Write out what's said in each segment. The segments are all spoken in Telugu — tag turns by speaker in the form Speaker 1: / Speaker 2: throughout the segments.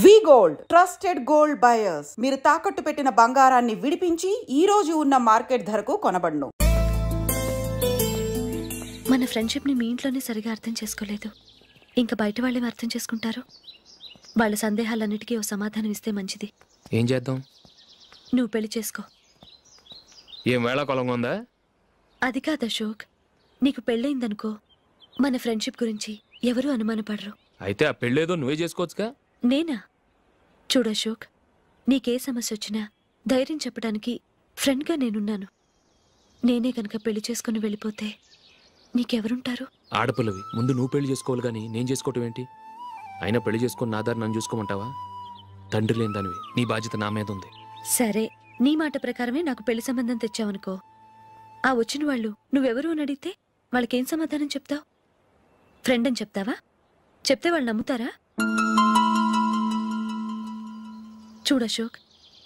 Speaker 1: వి గోల్డ్ ట్రస్టెడ్ గోల్డ్ బయర్స్. మీరు తాకట్టు పెట్టిన బంగారాన్ని విడిపించి ఈ రోజు ఉన్న మార్కెట్ ధరకు కొనబడును.
Speaker 2: మన ఫ్రెండ్షిప్ ని మీ ఇంట్లోనే సరిగా అర్థం చేసుకోలేదు, ఇంకా బయట వాళ్ళేం అర్థం చేసుకుంటారు? వాళ్ళ సందేహాలన్నిటికీ ఓ సమాధానం ఇస్తే మంచిది.
Speaker 3: ఏం చేద్దాం?
Speaker 2: నువ్వు పెళ్లి చేసుకో.
Speaker 3: ఏం వేళాకోళంగా ఉందా?
Speaker 2: అది కాదు అశోక్, నీకు పెళ్ళయిందనుకో మన ఫ్రెండ్షిప్ గురించి ఎవరూ అనుమానపడరు.
Speaker 3: అయితే ఆ పెళ్ళేదో నువ్వే చేసుకోవచ్చుగా.
Speaker 2: నేనా? చూడు అశోక్, నీకే సమస్య వచ్చినా ధైర్యం చెప్పడానికి ఫ్రెండ్గా నేనున్నాను. నేనే కనుక పెళ్లి చేసుకుని వెళ్ళిపోతే నీకెవరుంటారు?
Speaker 3: ఆడపిల్లవి, ముందు నువ్వు పెళ్లి చేసుకోవాలి కానీ నేను చేసుకోవటం ఏంటి? అయినా పెళ్లి చేసుకుని నా దారి నన్ను చూసుకోమంటావా? తండ్రి లేని దానివి, నీ బాధ్యత నా మీద ఉంది.
Speaker 2: సరే, నీ మాట ప్రకారమే నాకు పెళ్లి సంబంధం తెచ్చావనుకో, ఆ వచ్చిన వాళ్ళు నువ్వెవరు అని అడిగితే వాళ్ళకేం సమాధానం చెప్తావు? ఫ్రెండ్ అని చెప్తావా? చెప్తే వాళ్ళు నమ్ముతారా? చూడు అశోక్,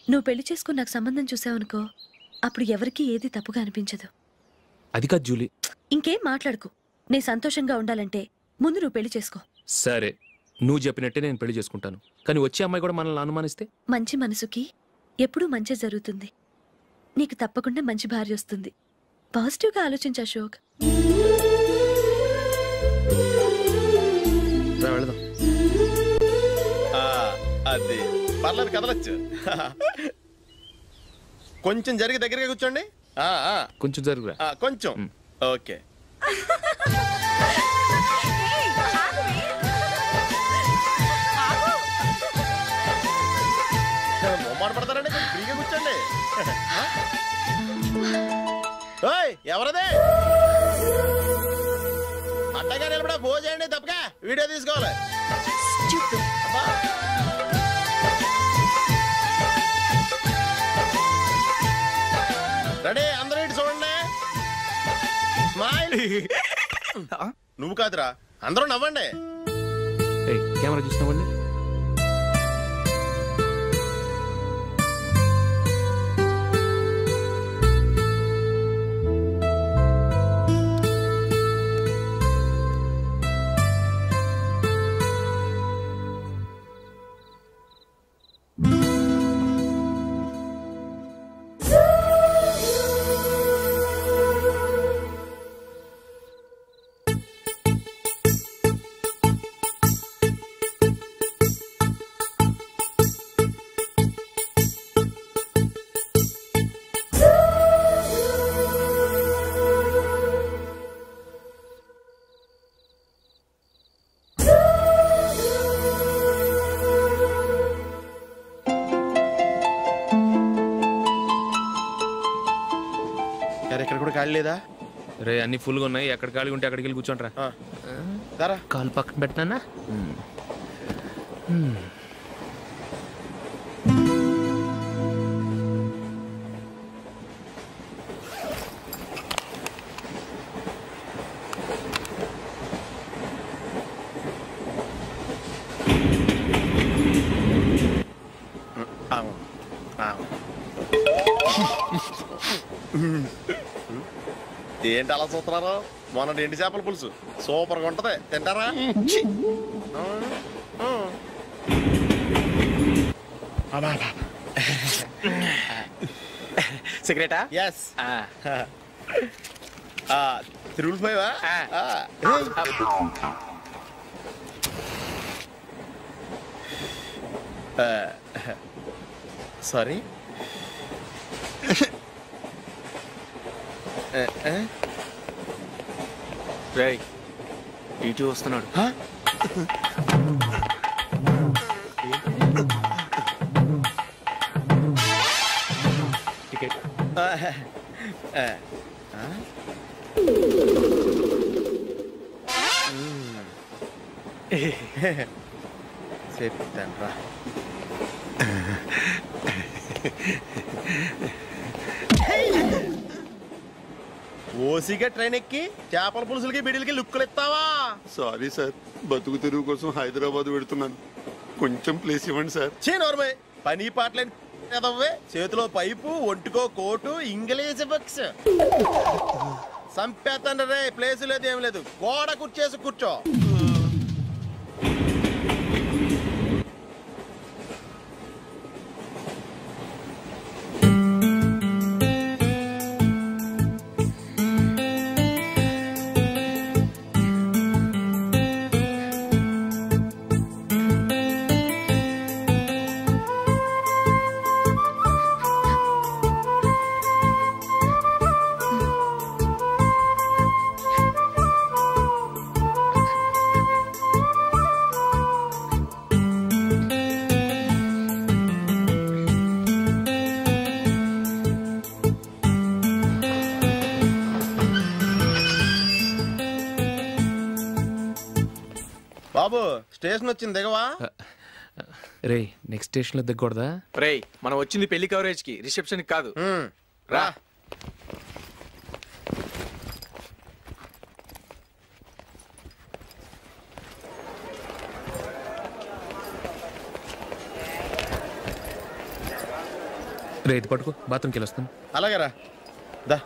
Speaker 2: నువ్వు పెళ్లి చేసుకుని నాకు సంబంధం చూసావనుకో, అప్పుడు ఎవరికీ ఏది తప్పుగా అనిపించదు.
Speaker 3: అది కాదు జూలీ.
Speaker 2: ఇంకేం మాట్లాడుకు. నే సంతోషంగా ఉండాలంటే ముందు నువ్వు పెళ్లి చేసుకో.
Speaker 3: సరే, నువ్వు చెప్పినట్టే నేను పెళ్లి చేసుకుంటాను, కానీ వచ్చే అమ్మాయి కూడా మనల్ని అనుమానిస్తే?
Speaker 2: మంచి మనసుకి ఎప్పుడూ మంచి జరుగుతుంది. నీకు తప్పకుండా మంచి భార్య వస్తుంది. పాజిటివ్గా ఆలోచించు అశోక్.
Speaker 3: వెళదాం.
Speaker 4: అది పర్లేదు, కదలొచ్చు. కొంచెం జరిగి దగ్గరగా కూర్చోండి.
Speaker 3: కొంచెం జరుగురా.
Speaker 4: కొంచెం. ఓకే. మొమ్మాట పడతారండి, కొంచెం ఫ్రీగా కూర్చోండి. ఎవరదే? అట్టగా నిలబడా ఫోన్ చేయండి, తప్పగా వీడియో తీసుకోవాలి. రెడీ, అందరూ ఇటు చూడండి. స్మైల్. నువ్వు కాదురా, అందరూ నవ్వండి.
Speaker 3: కెమెరా చూసినావండి.
Speaker 4: ఇక్కడ కూడా ఖాళీ లేదా?
Speaker 3: రే, అన్ని ఫుల్గా ఉన్నాయి. ఎక్కడ ఖాళీ ఉంటే అక్కడికి వెళ్ళి కూర్చోంటారా.
Speaker 4: కాలు
Speaker 3: పక్కన పెట్టినా.
Speaker 4: ఏంటి అలా చూస్తున్నారు? మొన్న ఎండి చేపల పులుసు సూపర్గా ఉంటది, తింటారా?
Speaker 5: సిగరెటా?
Speaker 4: ఎస్. తిరుగులు పోయావా? సారీ.
Speaker 5: రేయ్, ఇటు వస్తున్నాడు. టికెట్.
Speaker 4: చెప్తాను రా. ఓసిగా ట్రైన్ ఎక్కి చేపల పులుసులకి బిడిలకి లుక్కులు ఇస్తావా?
Speaker 6: సారీ సార్, బతుకు తెరువు కోసం హైదరాబాద్ పెడుతున్నాను, కొంచెం ప్లేస్ ఇవ్వండి సార్.
Speaker 4: నోర్మే, పని పాటలేని కదవ్వే. చేతిలో పైపు, ఒంటికో కోటు, ఇంగ్లీష్ బుక్స్. సంపేతండ్రి రే, ప్లేస్ లేదు ఏం లేదు, గోడ కుర్చేసి కూర్చో. బాబు స్టేషన్ వచ్చింది దిగవా?
Speaker 3: రే నెక్స్ట్ స్టేషన్లో దిగకూడదా?
Speaker 5: రేయ్ మనం వచ్చింది పెళ్లి కవరేజ్కి, రిసెప్షన్కి కాదు.
Speaker 4: రా.
Speaker 3: రే ఇది పట్టుకో, బాత్రూమ్కి వెళ్ళి వస్తాను.
Speaker 4: అలాగే రా. దా.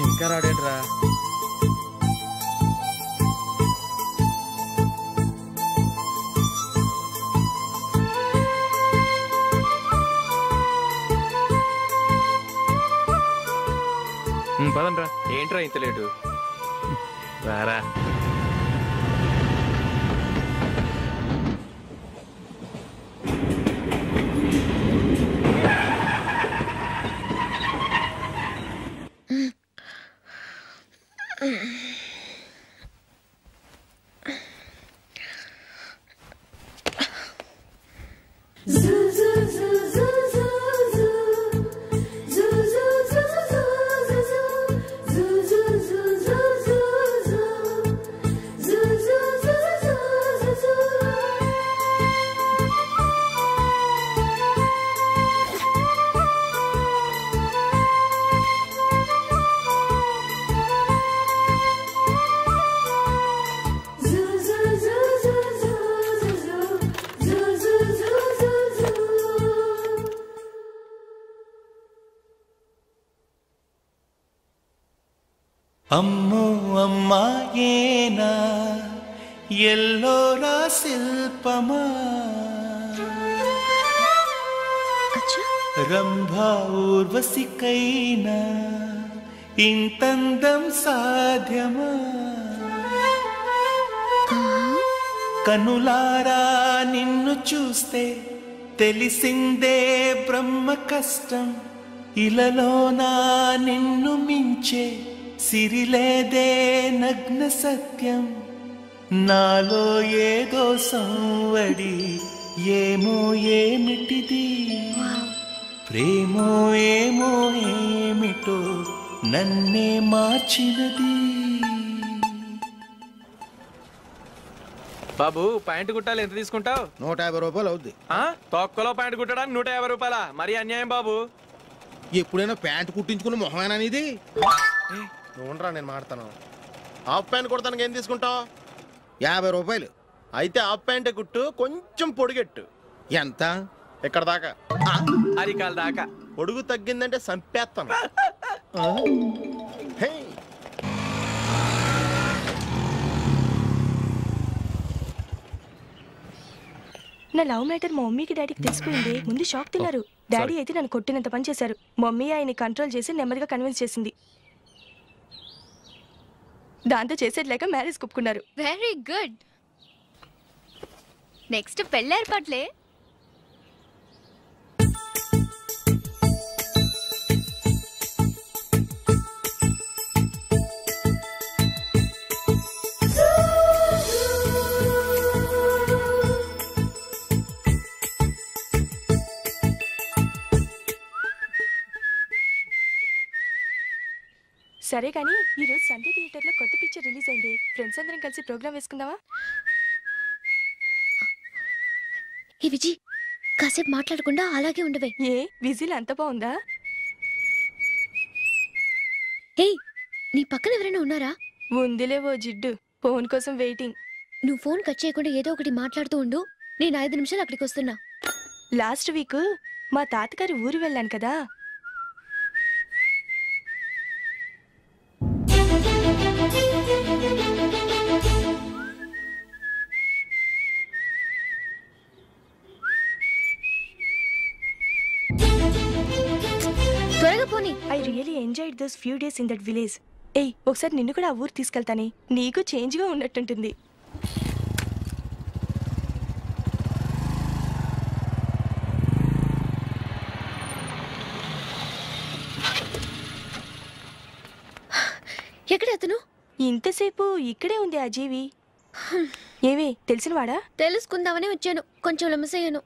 Speaker 4: ఇంకా రాడేంట్రా?
Speaker 3: పదండ్రా.
Speaker 5: ఏంట్రా ఇంత లేటు?
Speaker 3: రారా.
Speaker 7: అమ్మో అమ్మాయేనా ఎల్లోరా శిల్పమా రంభా ఊర్వశికైనా ఇంతందం సాధ్యమా కనులారా నిన్ను చూస్తే తెలిసిందే బ్రహ్మ కష్టం ఇలలోనా నిన్ను మించే సిరిలేదే నగ్న సత్యం నాలో ఏదో సంవడి ఏమో ఏమిటిది ప్రేమో ఏమో ఏమిటో నన్నే మార్చినది.
Speaker 5: బాబు ప్యాంటు కుట్టాలి, ఎంత తీసుకుంటావు?
Speaker 4: 150 రూపాయలు అవుద్ది.
Speaker 5: తొక్కలో ప్యాంటు కుట్టడానికి 150 రూపాయల? మరి అన్యాయం బాబు.
Speaker 4: ఎప్పుడైనా ప్యాంటు కుట్టించుకుని మొహమేనా ఇది? నువ్వురా, నేను మాడతాను. హాఫ్ ప్యాంట్ కుడతానికి ఏం తీసుకుంటావు? 50 రూపాయలు. అయితే హాఫ్ ప్యాంటే కుట్టు, కొంచెం పొడిగెట్టు. ఎంత? ఇక్కడ దాకా,
Speaker 5: అరికాల దాకా.
Speaker 4: పొడుగు తగ్గిందంటే సంపేస్తాను.
Speaker 8: నా లవ్ మ్యాటర్ మా మమ్మీకి డాడీకి తెలిసిపోయింది. ముందు షాక్ తిన్నారు. డాడీ అయితే నన్ను కొట్టినంత పని చేశారు. మమ్మీ ఆయన్ని కంట్రోల్ చేసి నెమ్మదిగా కన్విన్స్ చేసింది. దాంతో చేసేట్లేక మ్యారేజ్ కుప్పుకున్నారు.
Speaker 9: Very good. నెక్స్ట్ పెళ్లి ఏర్పాట్లే.
Speaker 8: సరే కానీ ఈరోజు సండే థియేటర్లో కొత్త పిక్చర్ రిలీజ్ అయింది. ఫ్రెండ్స్ అందరం కలిసి ప్రోగ్రామ్ వేసుకుందామా?
Speaker 9: ఈ విజి కాసేపు మాట్లాడకుండా అలాగే ఉండవే.
Speaker 8: ఏ విజిల్ అంత బాగుందా?
Speaker 9: హే, నీ పక్కన ఎవరైనా ఉన్నారా?
Speaker 8: ఉందిలే ఓ జిడ్డు, ఫోన్ కోసం వెయిటింగ్.
Speaker 9: నువ్వు ఫోన్ కట్ చేయకుండా ఏదో ఒకటి మాట్లాడుతూ ఉండు. నేను 5 నిమిషాలు అక్కడికి వస్తున్నా.
Speaker 8: లాస్ట్ వీక్ మా తాతగారి ఊరు వెళ్ళాను కదా.
Speaker 9: త్వరగా పోనీ.
Speaker 8: I really enjoyed those few days in that village. ఏయ్, ఒకసారి నిన్ను కూడా ఆ ఊరు తీసుకెళ్తానే, నీకు చేంజ్గా ఉన్నట్టుంటుంది.
Speaker 9: ఎక్కడ అతను?
Speaker 8: ఇంతసేపు ఇక్కడే ఉంది ఆ జీవి. ఏవి తెలిసినవాడా?
Speaker 9: తెలుసుకుందామని వచ్చాను, కొంచెం లెమస్ అయ్యాను.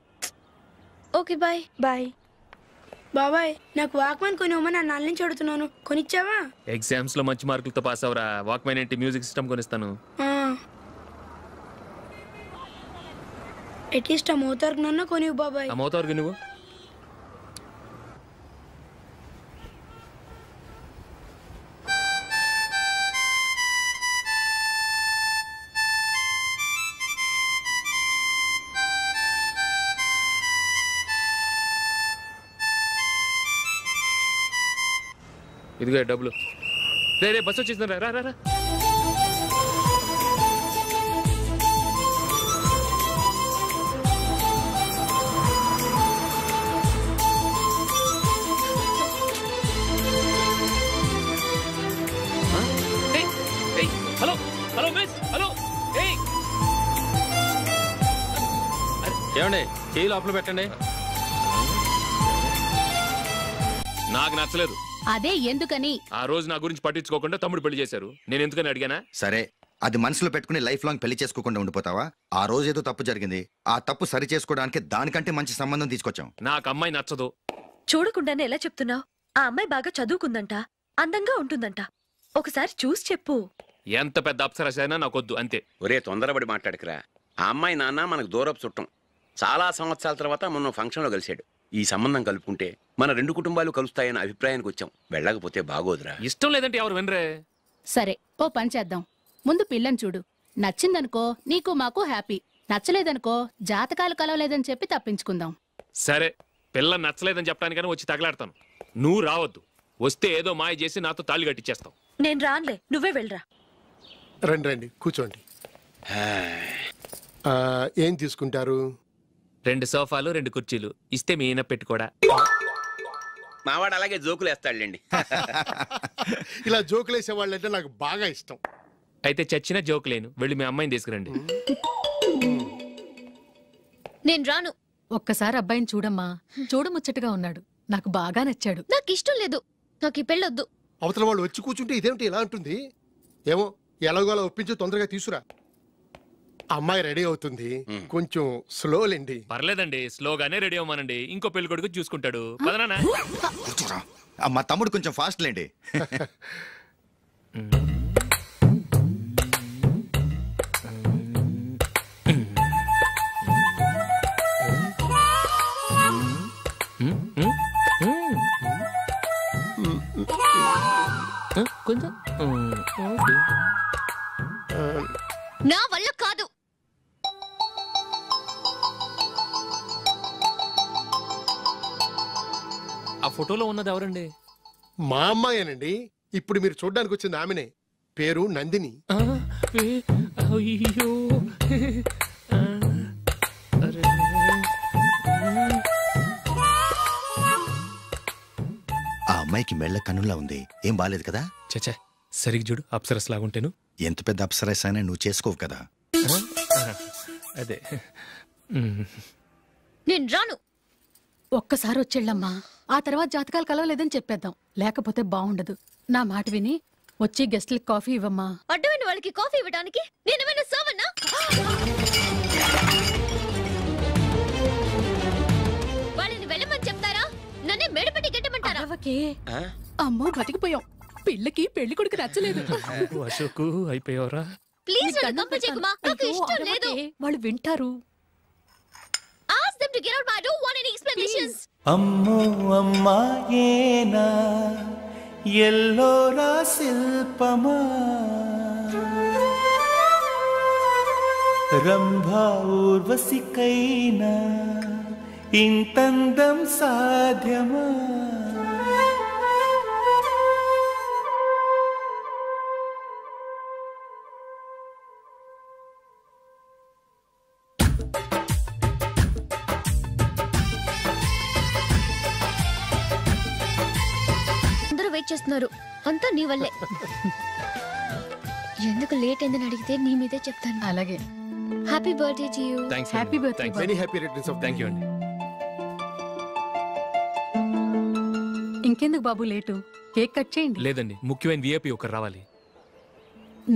Speaker 9: Okay bye.
Speaker 8: బాయ్.
Speaker 10: బాబాయ్ నాకు వాక్మన్ కొనివ్వమని నా నాన్న నుంచి అడుగుతున్నాను, కొనిచ్చావా?
Speaker 3: ఎగ్జామ్స్ లో మంచి మార్కులతో పాస్ అవరా, వాక్మెన్ ఏంటి మ్యూజిక్ సిస్టమ్ కొనిస్తాను.
Speaker 10: అట్లీస్ట్ ఆ మోతార్కు నన్న కొనివ్వు బాబాయ్.
Speaker 3: ఆ మోతార్కు నువ్వు ఇదిగో డబ్బులు. రే బస్సు వచ్చేసింది, రా రా రా. Hello hello miss, hello.
Speaker 5: ఏమండి చేయి లోపల పెట్టండి.
Speaker 3: నాకు నచ్చలేదు.
Speaker 11: అదే ఎందుకని?
Speaker 3: ఆ రోజు నా గురించి పట్టించుకోకుండా తమ్ముడు పెళ్లి చేశారు. నేను ఎందుకని అడిగానా?
Speaker 12: సరే, అది మనసులో పెట్టుకుని లైఫ్ లాంగ్ పెళ్లి చేసుకోకుండా ఉండిపోతావా? ఆ రోజు ఏదో తప్పు జరిగింది, ఆ తప్పు సరి చేసుకోవడానికి దానికంటే మంచి సంబంధం తీసుకొచ్చాం.
Speaker 3: నాకు అమ్మాయి నచ్చదు.
Speaker 2: చూడకుండానే ఎలా చెప్తున్నావు? ఆ అమ్మాయి బాగా చదువుకుందంట, అందంగా ఉంటుందంట. ఒకసారి చూసి చెప్పు.
Speaker 3: ఎంత పెద్ద అప్సరస అయినా నాకొద్దు, అంతే.
Speaker 13: ఒరే తొందరపడి మాట్లాడకురా. ఆ అమ్మాయి నాన్న మనకు దూరపు చుట్టం. చాలా సంవత్సరాల తర్వాత మొన్న ఫంక్షన్లో కలిశాడు. ఈ సంబంధం కలుపుకుంటే మన రెండు కుటుంబాలు కలుస్తాయన్న అభిప్రాయానికి వచ్చాం. వెళ్ళకపోతే బాగోదురా.
Speaker 3: ఇష్టం లేదంటే ఎవరు వినరే.
Speaker 11: సరే, ఓ పని చేద్దాం. ముందు పిల్లని చూడు. నచ్చిందనుకో నీకు మాకు హ్యాపీ, నచ్చలేదనుకో జాతకాలు కలవలేదని చెప్పి తప్పించుకుందాం.
Speaker 3: సరే, పిల్ల నచ్చలేదని చెప్పడానికైనా వచ్చి తగలాడతాను. నువ్వు రావద్దు. వస్తే ఏదో మాయ చేసి నాతో తాళి కట్టించేస్తావు.
Speaker 2: నేను రానులే, నువ్వే వెళ్ళరా.
Speaker 14: రండి రండి కూర్చోండి. ఏం తీసుకుంటారు?
Speaker 3: 2 సోఫాలు 2 కుర్చీలు ఇస్తే మీ ఈయన పెట్టుకోడా.
Speaker 13: మావాడు అలాగే జోకులు వేస్తాడులేండి.
Speaker 14: ఇలా జోకులు వేసే వాళ్ళంటే నాకు బాగా ఇష్టం.
Speaker 3: అయితే చచ్చిన జోకు లేను. వెళ్ళి మీ అమ్మాయిని తీసుకురండి.
Speaker 9: నేను రాను.
Speaker 11: ఒక్కసారి అబ్బాయిని చూడమ్మా, చూడముచ్చటగా ఉన్నాడు. నాకు బాగా నచ్చాడు.
Speaker 9: నాకు ఇష్టం లేదు, నాకు ఈ పెళ్ళొద్దు.
Speaker 14: అవతల వాళ్ళు వచ్చి కూర్చుంటే ఇదేమిటి ఇలా ఉంటుంది? ఏమో ఎలాగోలా ఒప్పించి తొందరగా తీసుకురా. అమ్మాయి రెడీ అవుతుంది, కొంచెం స్లోలేండి.
Speaker 3: పర్లేదండి, స్లోగానే రెడీ అవ్వమానండి. ఇంకో పెళ్లి కొడుకు చూసుకుంటాడు. పదనా.
Speaker 12: మా తమ్ముడు కొంచెం ఫాస్ట్ లేండి.
Speaker 3: కొంచెం
Speaker 9: నా వల్ల కాదు.
Speaker 3: ఆ ఫోటోలో ఉన్నది ఎవరండి?
Speaker 14: మా అమ్మాయేనండి. ఇప్పుడు మీరు చూడ్డానికి వచ్చింది ఆమెనే. పేరు నందిని.
Speaker 3: అయ్యో,
Speaker 12: ఆ అమ్మాయికి మెళ్ళ కన్నులా ఉంది. ఏం బాలేదు కదా?
Speaker 3: చచ్చా, సరిగ్గా చూడు. అప్సరస్ లాగుంటేను.
Speaker 12: ఎంత పెద్ద అప్సరస్ అయినా నువ్వు చేసుకోవు కదా.
Speaker 3: అదే.
Speaker 9: నేను రాను.
Speaker 11: ఒక్కసారి వచ్చేళ్ళమ్మా, ఆ తర్వాత జాతకాలు కలవలేదని చెప్పేద్దాం. లేకపోతే బాగుండదు. నా మాట విని వచ్చి గెస్ట్లకి కాఫీ ఇవ్వమ్మా.
Speaker 9: అడ్డమైన వాళ్ళకి కాఫీ ఇవ్వడానికి నేనేమైనా సర్వన్నా? వాళ్ళని వెళ్ళమని చెప్తారా, నన్నే మేడపట్టి గెట్టమంటారా?
Speaker 11: అమ్మో, బతికిపోయాం. పిల్లకి పెళ్లి కొడుకు నచ్చలేదు.
Speaker 3: అశోకు అయిపోయావరా?
Speaker 9: ప్లీజ్ నన్ను కంపచేయకుమా, నాకు ఇష్టం లేదు.
Speaker 11: వాళ్ళు వింటారు.
Speaker 9: Ask them to get out. I don't want any explanations.
Speaker 7: అమ్మో అమ్మాయేనా ఎల్లోరా శిల్పమా, రంభా ఊర్వశికైనా ఇంతందం సాధ్యమా?
Speaker 9: వెయిట్ చేస్తున్నారు, అంతా నీ వల్లే. ఎందుకు లేట్ అయిందని అడిగితే నీ మీదే చెప్తాను.
Speaker 11: అలాగే.
Speaker 9: Happy birthday to you.
Speaker 11: Happy birthday.
Speaker 14: Many happy returns of.
Speaker 3: Thank you అండి.
Speaker 11: ఇంకెందుకు బాబు లేటు? కేక్ కట్ చేయండి.
Speaker 3: లేదండి, ముఖ్యమైన విఐపి ఒకరు రావాలి.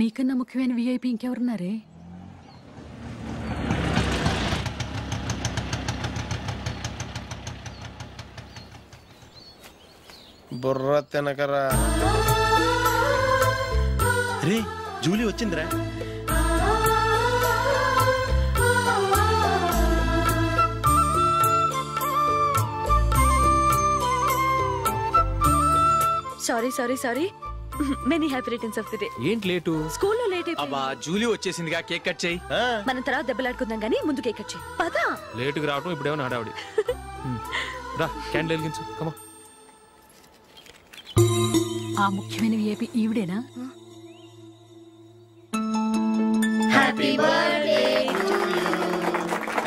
Speaker 11: నీకన్నా ముఖ్యమైన విఐపి ఇంకెవరున్నారే?
Speaker 4: బుర్ర తినకరా. రే జూలీ వచ్చిందిరా.
Speaker 2: Sorry sorry sorry many happy returns of the day.
Speaker 3: ఏంటి లేటు?
Speaker 2: స్కూల్లో లేట్ అయిపోయింది.
Speaker 5: అబ్బా జూలీ వచ్చేసిందిగా, కేక్ కట్ చేయి.
Speaker 2: మనం తర్వాత దెబ్బలాడుకుందాం గానీ ముందు కేక్ కట్ చేయి. పదా
Speaker 3: లేటుగా రావటం ఇప్పుడేమో హడావిడి. రా క్యాండిల్ వెలిగించు. కమా.
Speaker 11: ఆ ముఖ్యమైన విఐపి ఈవిడేనా?
Speaker 9: Happy birthday to you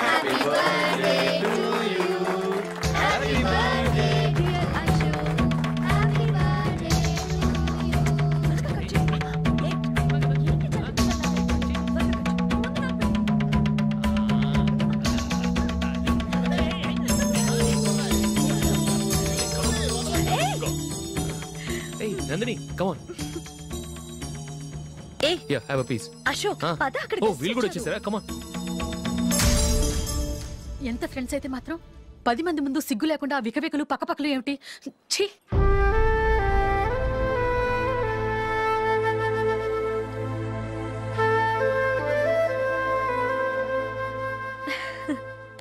Speaker 9: happy birthday to you happy birthday dear Ashok happy birthday
Speaker 3: Nandini come on. Yeah, have a piece.
Speaker 2: Ashok పద అక్కడికి.
Speaker 3: ఓ వీళ్ళు కూడా వచ్చేసారా? come on.
Speaker 11: ఎంత ఫ్రెండ్స్ అయితే మాత్రం 10 మంది ముందు సిగ్గు లేకుండా వికవికలు పక్కపక్కలు ఏమిటి? ఛీ.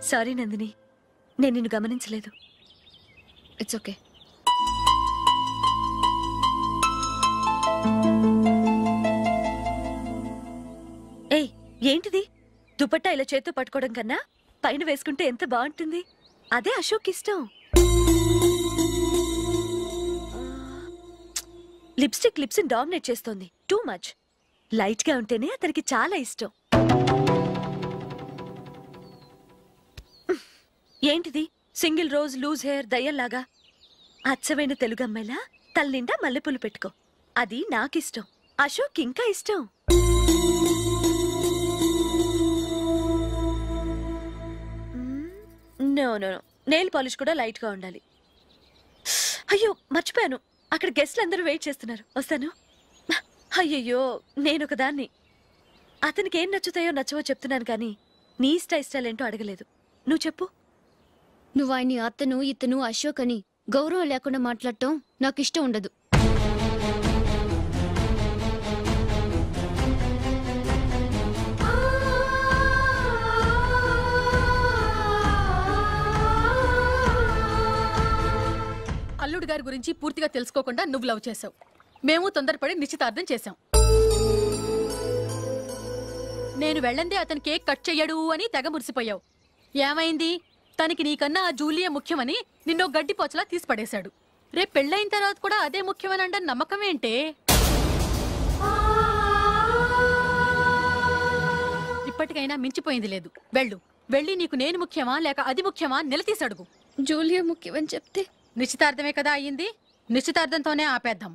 Speaker 2: సారీ నందిని, నేను నిన్ను గమనించలేదు.
Speaker 9: It's okay.
Speaker 2: ఏయ్ ఏంటిది? దుపట్టా ఇలా చేత్తో పట్టుకోవడం కన్నా పైన వేసుకుంటే ఎంత బాగుంటుంది. అదే అశోక్ ఇష్టం. లిప్స్టిక్ లిప్స్ డామినేట్ చేస్తోంది. Too much. లైట్ గా ఉంటేనే అతనికి చాలా ఇష్టం. ఏంటిది? సింగిల్ రోజ్ లూజ్ హెయిర్ దయ్యంలాగా. అచ్చమైన తెలుగు అమ్మాయిలా తల్లిండా మల్లెపూలు పెట్టుకో. అది నాకిష్టం. అశోక్ ఇంకా ఇష్టం. No no no, nail polish కూడా లైట్ గా ఉండాలి. అయ్యో మర్చిపోయాను, అక్కడ గెస్ట్లు అందరూ వెయిట్ చేస్తున్నారు. వస్తాను. అయ్యయ్యో నేనొక దాన్ని. అతనికి ఏం నచ్చుతాయో నచ్చవో చెప్తున్నాను కానీ నీ ఇష్టాలేంటో అడగలేదు. నువ్వు చెప్పు.
Speaker 9: నువ్వు ఆయన్ని అతను ఇతను అశోక్ అని గౌరవం లేకుండా మాట్లాడటం నాకు ఇష్టం ఉండదు.
Speaker 11: అల్లుడు గారి గురించి పూర్తిగా తెలుసుకోకుండా నువ్వు లవ్ చేసావు. మేము తొందరపడి నిశ్చితార్థం చేశాం. నేను వెళ్ళందే అతను కేక్ కట్ చెయ్యడు అని తెగ మురిసిపోయావు. ఏమైంది? తనకి నీకన్నా ఆ జూలియే ముఖ్యమని నిన్నో గడ్డి పోచలా తీసి పడేశాడు. రేపు పెళ్ళైన తర్వాత కూడా అదే ముఖ్యమని అంటే నమ్మకం ఏంటే? ఇప్పటికైనా మించిపోయింది లేదు. వెళ్ళు. వెళ్ళి నీకు నేను ముఖ్యమా లేక అది ముఖ్యమా నిలదీసి అడుగు.
Speaker 9: జూలియా ముఖ్యమని చెప్తే
Speaker 11: నిశ్చితార్థమే కదా అయ్యింది. నిశ్చితార్థంతోనే ఆపేద్దాం.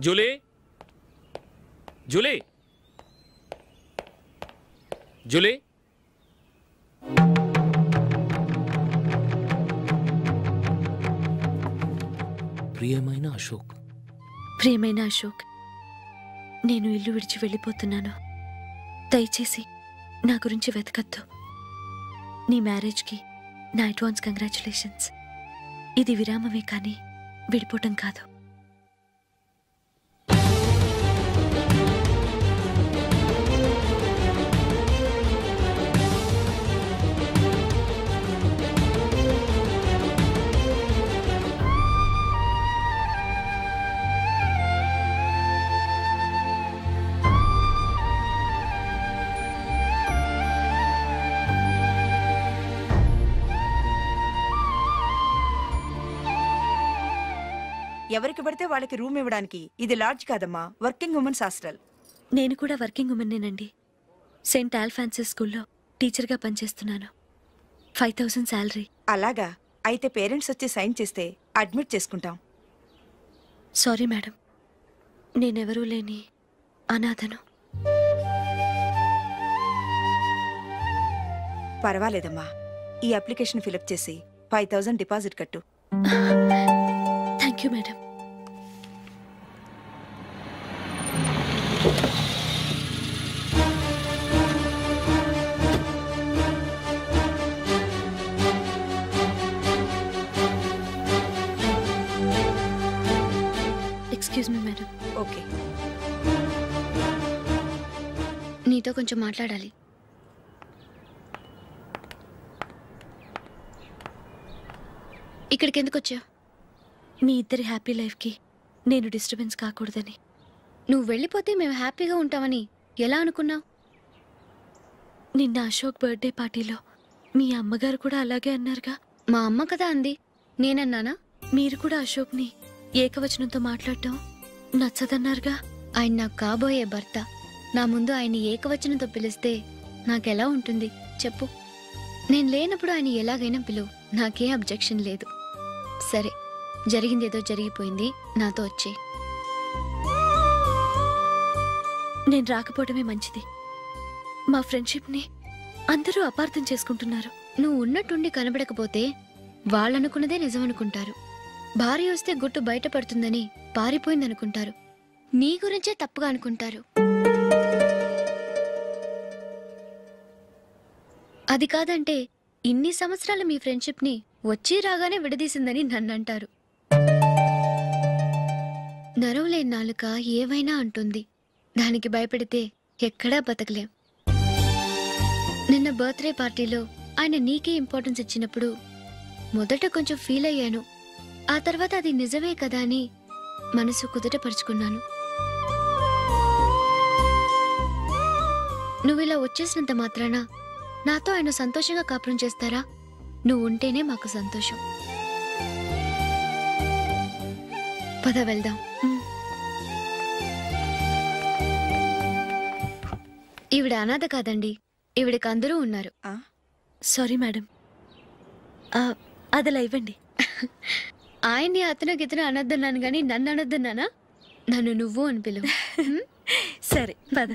Speaker 3: Julie, Julie, Julie. ప్రియమైన అశోక్.
Speaker 2: ప్రియమైన అశోక్, నేను ఇల్లు విడిచి వెళ్ళిపోతున్నాను. దయచేసి నా గురించి వెతకద్దు. నీ మ్యారేజ్కి నా అడ్వాన్స్ కంగ్రాచులేషన్స్. ఇది విరామమే కానీ విడిపోవటం కాదు.
Speaker 15: ఎవరికి పడితే వాళ్ళకి రూమ్ ఇవ్వడానికి ఇది లాడ్జ్ కాదమ్మా, వర్కింగ్ ఉమెన్స్ హాస్టల్.
Speaker 2: నేను కూడా వర్కింగ్ ఉమెన్నేనండి. సెయింట్ ఆల్ఫాన్సిస్ స్కూల్లో టీచర్గా పనిచేస్తున్నాను. 5000 శాలరీ.
Speaker 15: అలాగా? అయితే పేరెంట్స్ వచ్చి సైన్ చేస్తే అడ్మిట్ చేసుకుంటాం.
Speaker 2: సారీ మేడం, నేనెవరూ లేని అనాథను.
Speaker 15: పర్వాలేదమ్మా, ఈ అప్లికేషన్ ఫిలప్ చేసి 5000 డిపాజిట్ కట్టు.
Speaker 2: Thank you madam. Excuse me madam.
Speaker 15: Okay.
Speaker 9: నీతో కొంచెం మాట్లాడాలి. ఇక్కడికి ఎందుకు వచ్చావు?
Speaker 2: మీ ఇద్దరి హ్యాపీ లైఫ్కి నేను డిస్టర్బెన్స్ కాకూడదని.
Speaker 9: నువ్వు వెళ్ళిపోతే మేము హ్యాపీగా ఉంటామని ఎలా అనుకున్నావు?
Speaker 2: నిన్న అశోక్ బర్త్డే పార్టీలో మీ అమ్మగారు కూడా అలాగే అన్నారుగా.
Speaker 9: మా అమ్మ కదా అంది, నేనన్నానా?
Speaker 2: మీరు కూడా అశోక్ని ఏకవచనంతో మాట్లాడటం నచ్చదన్నారుగా.
Speaker 9: ఆయన నాకు కాబోయే భర్త. నా ముందు ఆయన్ని ఏకవచనంతో పిలిస్తే నాకెలా ఉంటుంది చెప్పు? నేను లేనప్పుడు ఆయన ఎలాగైనా పిలువు, నాకే అబ్జెక్షన్ లేదు. సరే, జరిగిందేదో జరిగిపోయింది, నాతో వచ్చే.
Speaker 2: నేను రాకపోవడమే మంచిది. మా ఫ్రెండ్షిప్ని అందరూ అపార్థం చేసుకుంటున్నారు.
Speaker 9: నువ్వు ఉన్నట్టుండి కనబడకపోతే వాళ్ళనుకున్నదే నిజమనుకుంటారు. భార్య వస్తే గుట్టు బయటపడుతుందని పారిపోయిందనుకుంటారు. నీ గురించే తప్పుగా అనుకుంటారు. అది కాదంటే ఇన్ని సంవత్సరాల మీ ఫ్రెండ్షిప్ని వచ్చి రాగానే విడదీసిందని నన్నంటారు. నరవలేని నాలుక ఏవైనా అంటుంది. దానికి భయపడితే ఎక్కడా బతకలేం. నిన్న బర్త్డే పార్టీలో ఆయన నీకే ఇంపార్టెన్స్ ఇచ్చినప్పుడు మొదట కొంచెం ఫీల్ అయ్యాను. ఆ తర్వాత అది నిజమే కదా అని మనసు కుదుటపరుచుకున్నాను. నువ్విలా వచ్చేసినంత మాత్రాన నాతో ఆయన సంతోషంగా కాపురం చేస్తారా? నువ్వు ఉంటేనే మాకు సంతోషం. పద వెళ్దాం. ఈవిడ అనాథ కాదండి, ఈవిడకి అందరూ ఉన్నారు.
Speaker 2: సారీ మేడం, అదలా ఇవ్వండి.
Speaker 9: ఆయన్ని అతను గితను అనొద్దన్నాను గాని నన్ను అనొద్దన్నానా? నన్ను నువ్వు అని పిలువు.
Speaker 2: సరే పద.